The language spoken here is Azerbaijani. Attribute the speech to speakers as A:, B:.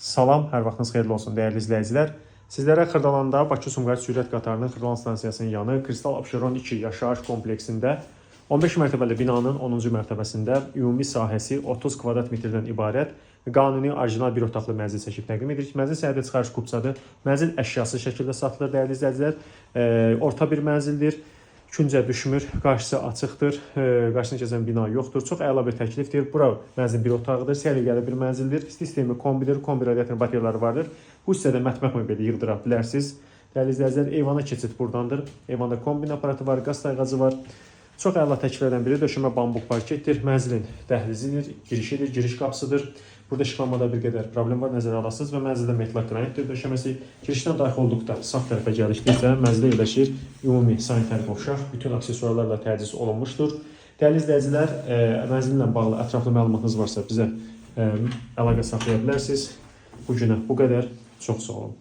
A: Salam, hər vaxtınız xeyirli olsun dəyərli izləyicilər. Sizlərə Xırdalanda Bakı-Sumqayıt sürət qatarının Xırdalan stansiyasının yanı Kristal Abşeron 2 yaşayış kompleksində 15 mərtəbəli binanın 10-cu mərtəbəsində ümumi sahəsi 30 kvadrat metrdən ibarət qanuni orijinal bir otaqlı mənzil çəkib təqdim edirik. Mənzil səhiyyə çıxarış kupçadır. Mənzil əşyası şəkildə satılır dəyərli izləyicilər. Orta bir mənzildir. Küncə düşmür, qarşısı açıqdır, qarşısına keçən bina yoxdur. Çox əla bir təklifdir. Bura mənzil bir otaqdır, səliqəli bir mənzildir. Sistemi kombidir, kombi radiator bateriyaları vardır. Bu hissədə mətbəx möbeli yığdıra bilərsiniz. Dəyərli izləyicilər, eyvana keçid buradandır. Eyvanda kombin aparatı var, qaz sayğacı var. Çox əla təkliflərdən biri döşəmə bambuq parketdir. Mənzilin dəhlizidir, girişidir, giriş qapısıdır. Burada işıqlanmada bir qədər problem var, nəzərə alasınız və mənzildə metal qranitdir döşəməsi. Girişdən daxil olduqda sağ tərəfə gəldikdə mənzildə yerləşir ümumi sanitar qovşaq, bütün aksesuarlarla təchiz olunmuşdur. Dəyərli izləyicilər, mənzillə bağlı ətraflı məlumatınız varsa bizə əlaqə saxlaya bilərsiniz. Bu günə bu qədər. Çox sağ olun.